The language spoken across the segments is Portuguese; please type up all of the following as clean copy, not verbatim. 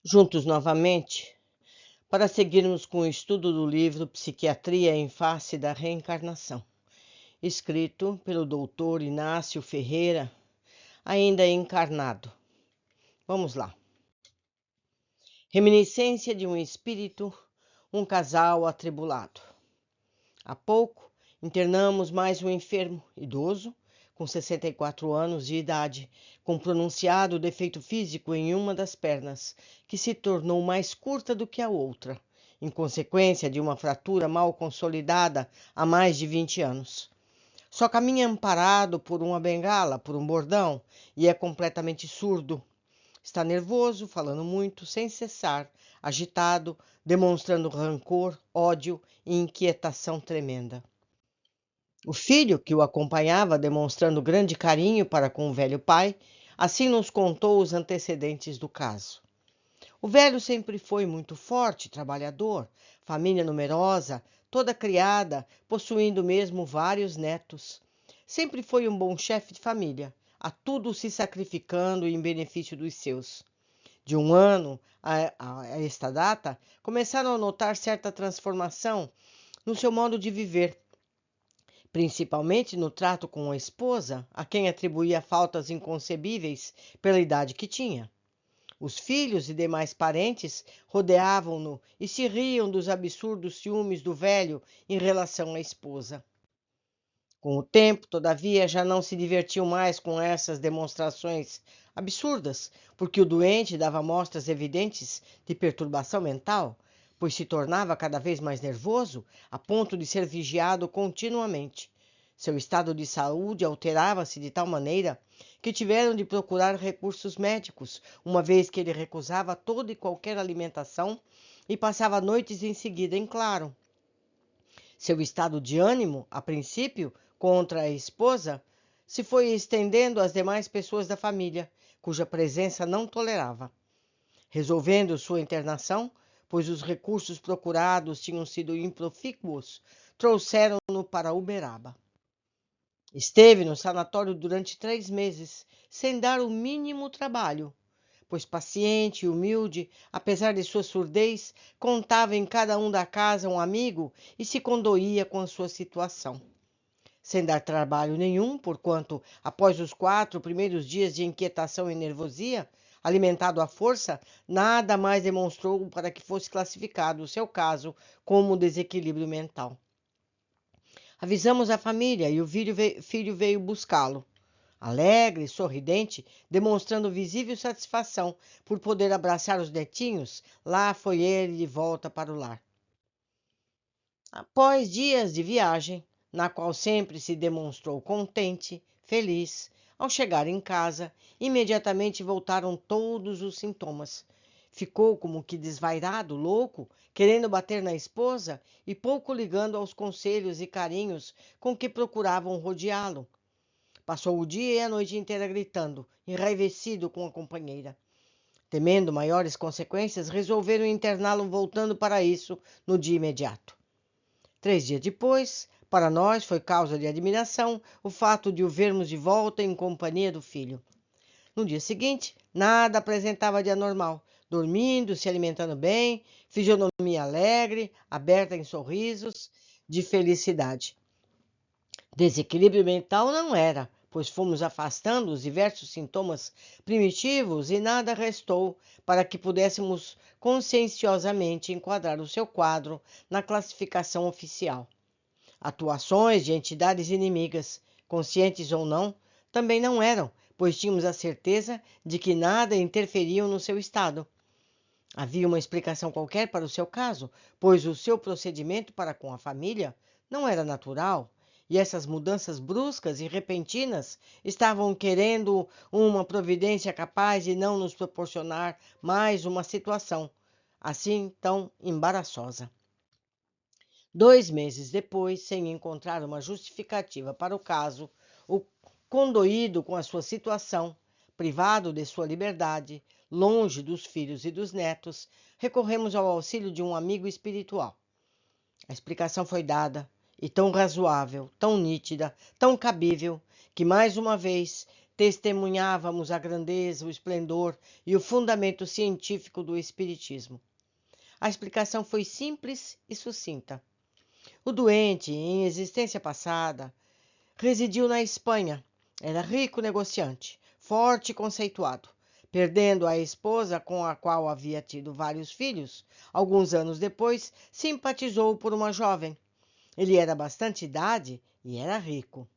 Juntos novamente para seguirmos com o estudo do livro Psiquiatria em Face da Reencarnação, escrito pelo Dr. Inácio Ferreira, ainda encarnado. Vamos lá. Reminiscência de um espírito, um casal atribulado. Há pouco, internamos mais um enfermo, idoso, com 64 anos de idade, com pronunciado defeito físico em uma das pernas, que se tornou mais curta do que a outra, em consequência de uma fratura mal consolidada há mais de 20 anos. Só caminha amparado por uma bengala, por um bordão, e é completamente surdo. Está nervoso, falando muito, sem cessar, agitado, demonstrando rancor, ódio e inquietação tremenda. O filho, que o acompanhava, demonstrando grande carinho para com o velho pai, assim nos contou os antecedentes do caso. O velho sempre foi muito forte, trabalhador, família numerosa, toda criada, possuindo mesmo vários netos. Sempre foi um bom chefe de família, a tudo se sacrificando em benefício dos seus. De um ano a esta data, começaram a notar certa transformação no seu modo de viver, principalmente no trato com a esposa, a quem atribuía faltas inconcebíveis pela idade que tinha. Os filhos e demais parentes rodeavam-no e se riam dos absurdos ciúmes do velho em relação à esposa. Com o tempo, todavia, já não se divertiam mais com essas demonstrações absurdas, porque o doente dava mostras evidentes de perturbação mental, pois se tornava cada vez mais nervoso, a ponto de ser vigiado continuamente. Seu estado de saúde alterava-se de tal maneira que tiveram de procurar recursos médicos, uma vez que ele recusava toda e qualquer alimentação e passava noites em seguida em claro. Seu estado de ânimo, a princípio, contra a esposa, se foi estendendo às demais pessoas da família, cuja presença não tolerava. Resolvendo sua internação, pois os recursos procurados tinham sido improfícuos, trouxeram-no para Uberaba. Esteve no sanatório durante 3 meses, sem dar o mínimo trabalho, pois paciente e humilde, apesar de sua surdez, contava em cada um da casa um amigo e se condoía com a sua situação. Sem dar trabalho nenhum, porquanto, após os 4 primeiros dias de inquietação e nervosia, alimentado à força, nada mais demonstrou para que fosse classificado o seu caso como desequilíbrio mental. Avisamos a família e o filho veio buscá-lo. Alegre, sorridente, demonstrando visível satisfação por poder abraçar os netinhos, lá foi ele de volta para o lar. Após dias de viagem, na qual sempre se demonstrou contente, feliz, ao chegar em casa, imediatamente voltaram todos os sintomas. Ficou como que desvairado, louco, querendo bater na esposa e pouco ligando aos conselhos e carinhos com que procuravam rodeá-lo. Passou o dia e a noite inteira gritando, enraivecido com a companheira. Temendo maiores consequências, resolveram interná-lo voltando para isso no dia imediato. 3 dias depois, para nós foi causa de admiração o fato de o vermos de volta em companhia do filho. No dia seguinte, nada apresentava de anormal, dormindo, se alimentando bem, fisionomia alegre, aberta em sorrisos, de felicidade. Desequilíbrio mental não era, pois fomos afastando os diversos sintomas primitivos e nada restou para que pudéssemos conscienciosamente enquadrar o seu quadro na classificação oficial. Atuações de entidades inimigas, conscientes ou não, também não eram, pois tínhamos a certeza de que nada interferiam no seu estado. Havia uma explicação qualquer para o seu caso, pois o seu procedimento para com a família não era natural, e essas mudanças bruscas e repentinas estavam querendo uma providência capaz de não nos proporcionar mais uma situação assim tão embaraçosa. 2 meses depois, sem encontrar uma justificativa para o caso, o condoído com a sua situação, privado de sua liberdade, longe dos filhos e dos netos, recorremos ao auxílio de um amigo espiritual. A explicação foi dada, e tão razoável, tão nítida, tão cabível, que mais uma vez testemunhávamos a grandeza, o esplendor e o fundamento científico do Espiritismo. A explicação foi simples e sucinta. O doente, em existência passada, residiu na Espanha. Era rico negociante, forte e conceituado. Perdendo a esposa com a qual havia tido vários filhos, alguns anos depois, simpatizou por uma jovem. Ele era bastante idade e era rico.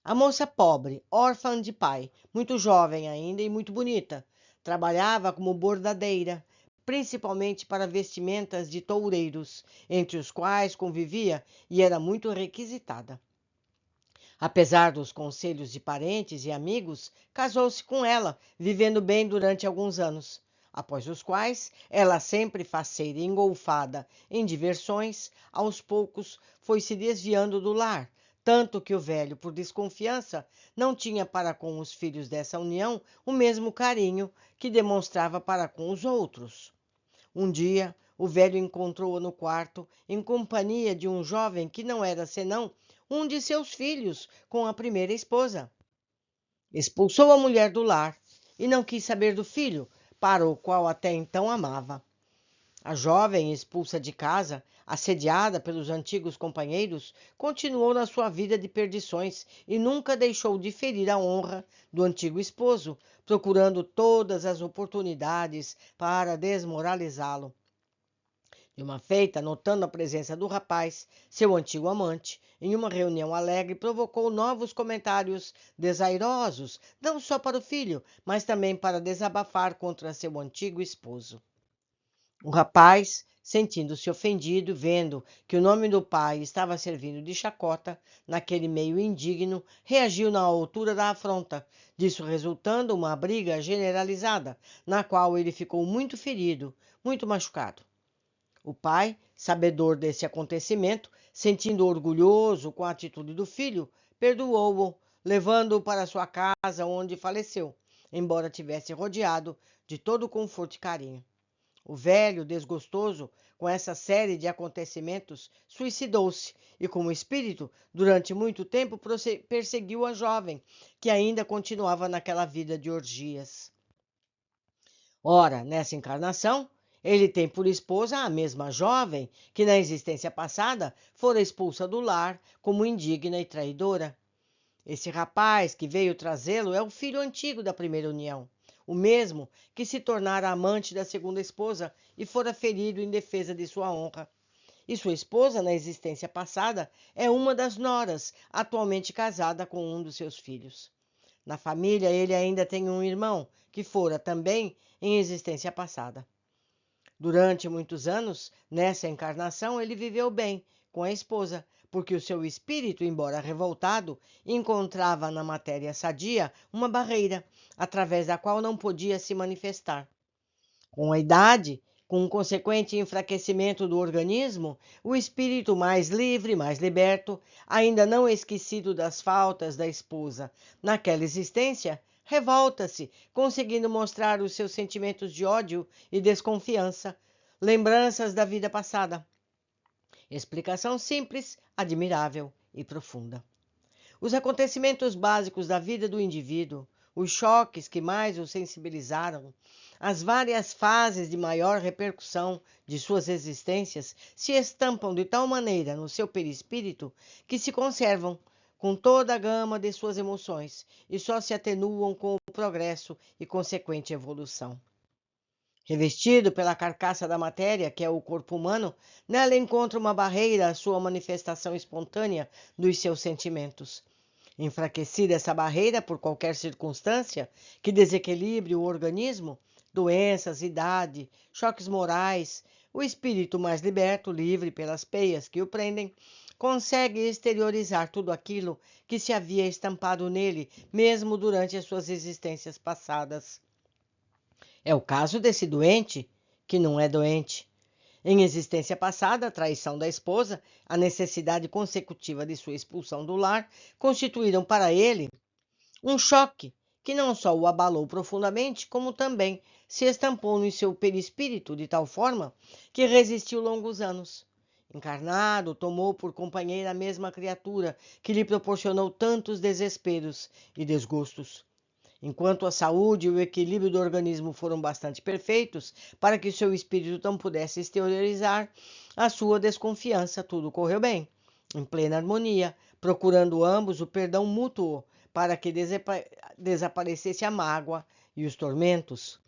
A moça pobre, órfã de pai, muito jovem ainda e muito bonita, trabalhava como bordadeira, principalmente para vestimentas de toureiros, entre os quais convivia e era muito requisitada. Apesar dos conselhos de parentes e amigos, casou-se com ela, vivendo bem durante alguns anos, após os quais ela, sempre faceira e engolfada em diversões, aos poucos foi se desviando do lar, tanto que o velho, por desconfiança, não tinha para com os filhos dessa união o mesmo carinho que demonstrava para com os outros. Um dia, o velho encontrou-a no quarto, em companhia de um jovem que não era senão um de seus filhos com a primeira esposa. Expulsou a mulher do lar e não quis saber do filho, para o qual até então amava. A jovem, expulsa de casa, assediada pelos antigos companheiros, continuou na sua vida de perdições e nunca deixou de ferir a honra do antigo esposo, procurando todas as oportunidades para desmoralizá-lo. De uma feita, notando a presença do rapaz, seu antigo amante, em uma reunião alegre, provocou novos comentários desairosos, não só para o filho, mas também para desabafar contra seu antigo esposo. O rapaz, sentindo-se ofendido, vendo que o nome do pai estava servindo de chacota naquele meio indigno, reagiu na altura da afronta, disso resultando uma briga generalizada, na qual ele ficou muito ferido, muito machucado. O pai, sabedor desse acontecimento, sentindo orgulhoso com a atitude do filho, perdoou-o, levando-o para sua casa, onde faleceu, embora tivesse rodeado de todo o conforto e carinho. O velho, desgostoso com essa série de acontecimentos, suicidou-se e, como espírito, durante muito tempo perseguiu a jovem, que ainda continuava naquela vida de orgias. Ora, nessa encarnação, ele tem por esposa a mesma jovem que, na existência passada, fora expulsa do lar como indigna e traidora. Esse rapaz que veio trazê-lo é o filho antigo da primeira união, o mesmo que se tornara amante da segunda esposa e fora ferido em defesa de sua honra. E sua esposa, na existência passada, é uma das noras, atualmente casada com um dos seus filhos. Na família, ele ainda tem um irmão, que fora também em existência passada. Durante muitos anos, nessa encarnação, ele viveu bem com a esposa, porque o seu espírito, embora revoltado, encontrava na matéria sadia uma barreira, através da qual não podia se manifestar. Com a idade, com o consequente enfraquecimento do organismo, o espírito mais livre, mais liberto, ainda não esquecido das faltas da esposa naquela existência, revolta-se, conseguindo mostrar os seus sentimentos de ódio e desconfiança, lembranças da vida passada. Explicação simples, admirável e profunda. Os acontecimentos básicos da vida do indivíduo, os choques que mais o sensibilizaram, as várias fases de maior repercussão de suas existências se estampam de tal maneira no seu perispírito que se conservam com toda a gama de suas emoções e só se atenuam com o progresso e consequente evolução. Revestido pela carcaça da matéria, que é o corpo humano, nela encontra uma barreira à sua manifestação espontânea dos seus sentimentos. Enfraquecida essa barreira por qualquer circunstância que desequilibre o organismo, doenças, idade, choques morais, o espírito mais liberto, livre pelas peias que o prendem, consegue exteriorizar tudo aquilo que se havia estampado nele, mesmo durante as suas existências passadas. É o caso desse doente, que não é doente. Em existência passada, a traição da esposa, a necessidade consecutiva de sua expulsão do lar, constituíram para ele um choque que não só o abalou profundamente, como também se estampou no seu perispírito de tal forma que resistiu longos anos. Encarnado, tomou por companheira a mesma criatura que lhe proporcionou tantos desesperos e desgostos. Enquanto a saúde e o equilíbrio do organismo foram bastante perfeitos para que seu espírito não pudesse exteriorizar a sua desconfiança, tudo correu bem, em plena harmonia, procurando ambos o perdão mútuo para que desaparecesse a mágoa e os tormentos.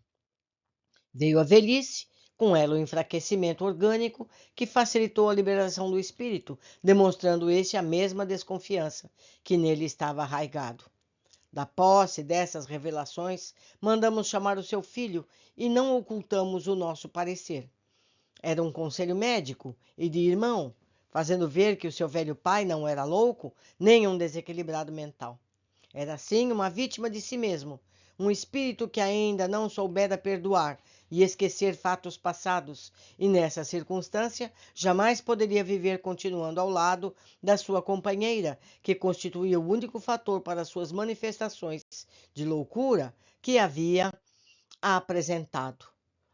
Veio a velhice, com ela o enfraquecimento orgânico, que facilitou a liberação do espírito, demonstrando este a mesma desconfiança que nele estava arraigado. Da posse dessas revelações, mandamos chamar o seu filho e não ocultamos o nosso parecer. Era um conselho médico e de irmão, fazendo ver que o seu velho pai não era louco, nem um desequilibrado mental. Era sim uma vítima de si mesmo, um espírito que ainda não soubera perdoar e esquecer fatos passados, e nessa circunstância jamais poderia viver continuando ao lado da sua companheira, que constituía o único fator para suas manifestações de loucura que havia apresentado,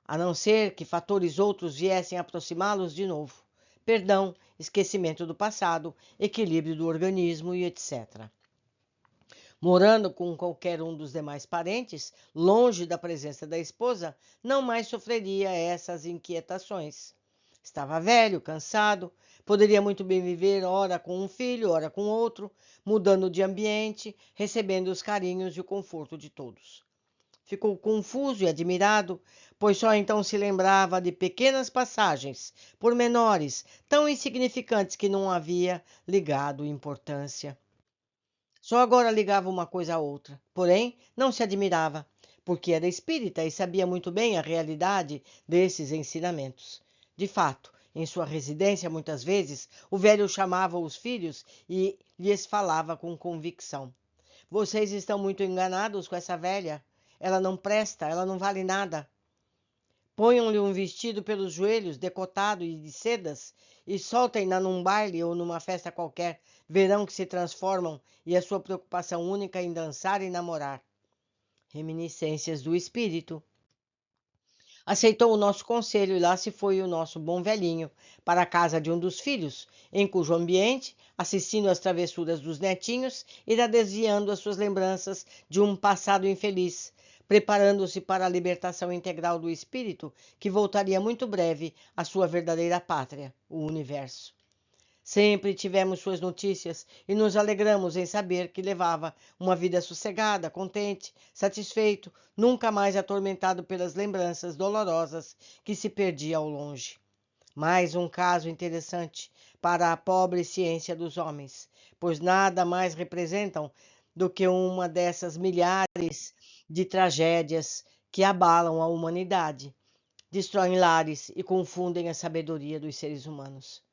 a não ser que fatores outros viessem aproximá-los de novo. Perdão, esquecimento do passado, equilíbrio do organismo e etc. Morando com qualquer um dos demais parentes, longe da presença da esposa, não mais sofreria essas inquietações. Estava velho, cansado, poderia muito bem viver ora com um filho, ora com outro, mudando de ambiente, recebendo os carinhos e o conforto de todos. Ficou confuso e admirado, pois só então se lembrava de pequenas passagens, pormenores, tão insignificantes que não havia ligado importância. Só agora ligava uma coisa à outra, porém não se admirava, porque era espírita e sabia muito bem a realidade desses ensinamentos. De fato, em sua residência, muitas vezes, o velho chamava os filhos e lhes falava com convicção: Vocês estão muito enganados com essa velha. Ela não presta, ela não vale nada. Ponham-lhe um vestido pelos joelhos, decotado e de sedas, e soltem-na num baile ou numa festa qualquer. Verão que se transformam e a sua preocupação única em dançar e namorar. Reminiscências do espírito. Aceitou o nosso conselho e lá se foi o nosso bom velhinho para a casa de um dos filhos, em cujo ambiente, assistindo às travessuras dos netinhos, irá desviando as suas lembranças de um passado infeliz, preparando-se para a libertação integral do espírito, que voltaria muito breve à sua verdadeira pátria, o universo. Sempre tivemos suas notícias e nos alegramos em saber que levava uma vida sossegada, contente, satisfeito, nunca mais atormentado pelas lembranças dolorosas que se perdia ao longe. Mais um caso interessante para a pobre ciência dos homens, pois nada mais representam do que uma dessas milhares de tragédias que abalam a humanidade, destroem lares e confundem a sabedoria dos seres humanos.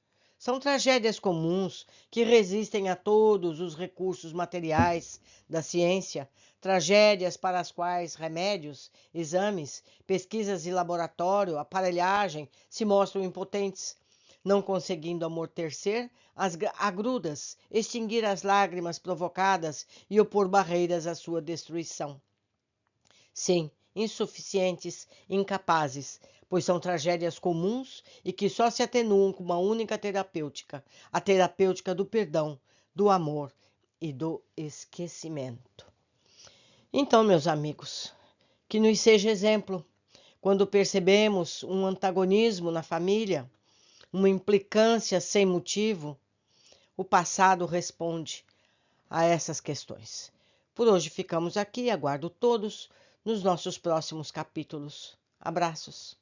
São tragédias comuns que resistem a todos os recursos materiais da ciência, tragédias para as quais remédios, exames, pesquisas de laboratório, aparelhagem se mostram impotentes, não conseguindo amortecer as agruras, extinguir as lágrimas provocadas e opor barreiras à sua destruição. Sim, insuficientes, incapazes, pois são tragédias comuns e que só se atenuam com uma única terapêutica, a terapêutica do perdão, do amor e do esquecimento. Então, meus amigos, que nos seja exemplo quando percebemos um antagonismo na família, uma implicância sem motivo, o passado responde a essas questões. Por hoje ficamos aqui, aguardo todos nos nossos próximos capítulos. Abraços.